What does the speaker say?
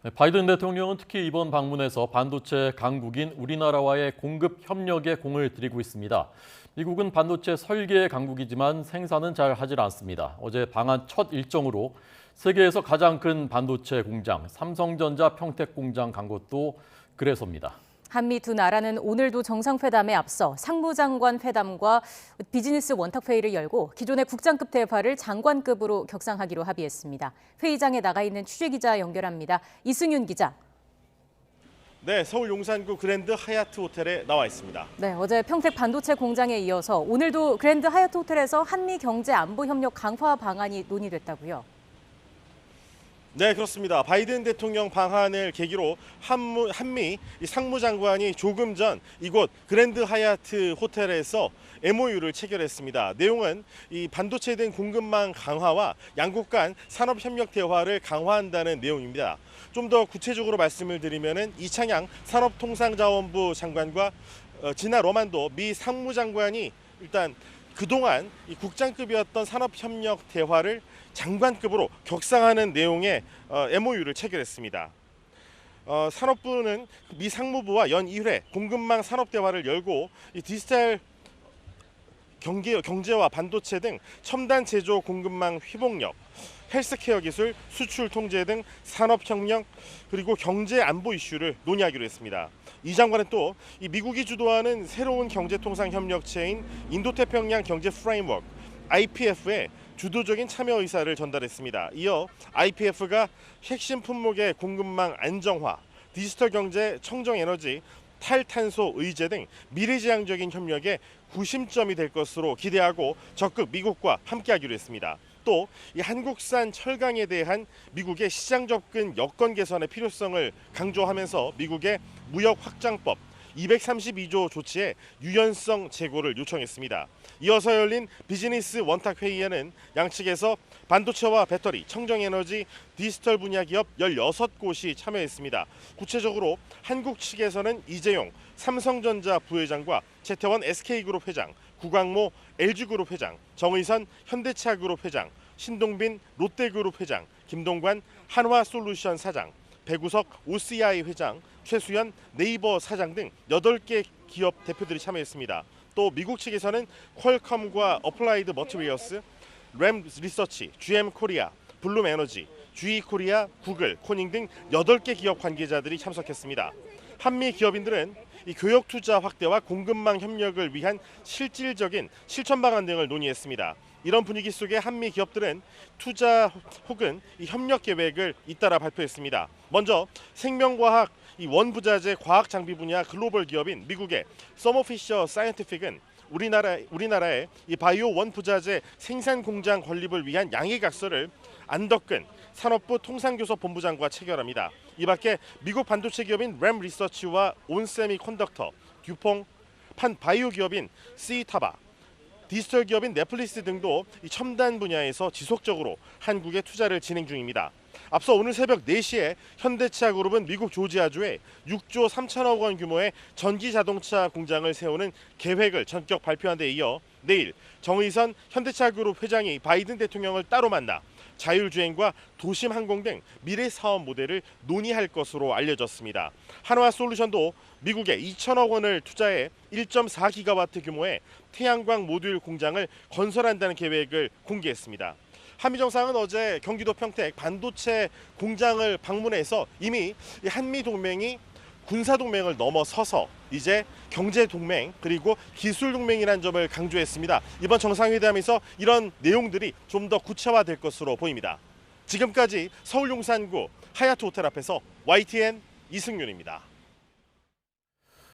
바이든 대통령은 특히 이번 방문에서 반도체 강국인 우리나라와의 공급 협력에 공을 들이고 있습니다. 미국은 반도체 설계 강국이지만 생산은 잘 하질 않습니다. 어제 방한 첫 일정으로 세계에서 가장 큰 반도체 공장, 삼성전자 평택 공장 간 것도 그래서입니다. 한미 두 나라는 오늘도 정상회담에 앞서 상무장관 회담과 비즈니스 원탁회의를 열고 기존의 국장급 대화를 장관급으로 격상하기로 합의했습니다. 회의장에 나가 있는 취재기자 연결합니다. 이승윤 기자. 네, 서울 용산구 그랜드 하얏트 호텔에 나와 있습니다. 네, 어제 평택 반도체 공장에 이어서 오늘도 그랜드 하얏트 호텔에서 한미 경제 안보 협력 강화 방안이 논의됐다고요. 네, 그렇습니다. 바이든 대통령 방한을 계기로 한미 상무장관이 조금 전 이곳 그랜드 하얏트 호텔에서 MOU를 체결했습니다. 내용은 이 반도체 등 공급망 강화와 양국 간 산업협력 대화를 강화한다는 내용입니다. 좀 더 구체적으로 말씀을 드리면은 이창양 산업통상자원부 장관과 지나 로만도 미 상무장관이 일단 그동안 이 국장급이었던 산업협력 대화를 장관급으로 격상하는 내용의 MOU를 체결했습니다. 산업부는 미 상무부와 연 1회 공급망 산업 대화를 열고 이 디지털 경제와 반도체 등 첨단 제조 공급망 회복력, 헬스케어 기술, 수출 통제 등 산업협력 그리고 경제 안보 이슈를 논의하기로 했습니다. 이 장관은 또 이 미국이 주도하는 새로운 경제통상 협력체인 인도태평양 경제 프레임워크 IPF에 주도적인 참여 의사를 전달했습니다. 이어 IPF가 핵심 품목의 공급망 안정화, 디지털 경제, 청정 에너지, 탈탄소 의제 등 미래지향적인 협력의 구심점이 될 것으로 기대하고 적극 미국과 함께하기로 했습니다. 또 이 한국산 철강에 대한 미국의 시장 접근 여건 개선의 필요성을 강조하면서 미국의 무역 확장법 232조 조치의 유연성 제고를 요청했습니다. 이어서 열린 비즈니스 원탁 회의에는 양측에서 반도체와 배터리, 청정에너지, 디지털 분야 기업 16곳이 참여했습니다. 구체적으로 한국 측에서는 이재용 삼성전자 부회장과 최태원 SK그룹 회장, 구광모 LG그룹 회장, 정의선 현대차그룹 회장, 신동빈 롯데그룹 회장, 김동관 한화솔루션 사장, 배구석 OCI 회장, 최수연 네이버 사장 등 8개 기업 대표들이 참여했습니다. 또 미국 측에서는 퀄컴과 어플라이드 머티리얼스, 램 리서치, GM 코리아, 블룸 에너지, GE 코리아, 구글, 코닝 등 8개 기업 관계자들이 참석했습니다. 한미 기업인들은 이 교역 투자 확대와 공급망 협력을 위한 실질적인 실천 방안 등을 논의했습니다. 이런 분위기 속에 한미 기업들은 투자 혹은 이 협력 계획을 잇따라 발표했습니다. 먼저 생명과학 이 원부자재 과학 장비 분야 글로벌 기업인 미국의 서머피셔 사이언티픽은 우리나라의 이 바이오 원부자재 생산 공장 건립을 위한 양해각서를 안덕근 산업부 통상교섭본부장과 체결합니다. 이밖에 미국 반도체 기업인 램 리서치와 온세미컨덕터, 듀퐁, 바이오 기업인 시타바, 디지털 기업인 넷플릭스 등도 이 첨단 분야에서 지속적으로 한국에 투자를 진행 중입니다. 앞서 오늘 새벽 4시에 현대차 그룹은 미국 조지아주에 6조 3천억 원 규모의 전기 자동차 공장을 세우는 계획을 전격 발표한 데 이어 내일 정의선 현대차 그룹 회장이 바이든 대통령을 따로 만나 자율주행과 도심항공 등 미래 사업 모델을 논의할 것으로 알려졌습니다. 한화솔루션도 미국에 2천억 원을 투자해 1.4기가와트 규모의 태양광 모듈 공장을 건설한다는 계획을 공개했습니다. 한미 정상은 어제 경기도 평택 반도체 공장을 방문해서 이미 한미 동맹이 군사 동맹을 넘어서서 이제 경제 동맹 그리고 기술 동맹이라는 점을 강조했습니다. 이번 정상회담에서 이런 내용들이 좀 더 구체화될 것으로 보입니다. 지금까지 서울 용산구 하얏트 호텔 앞에서 YTN 이승윤입니다.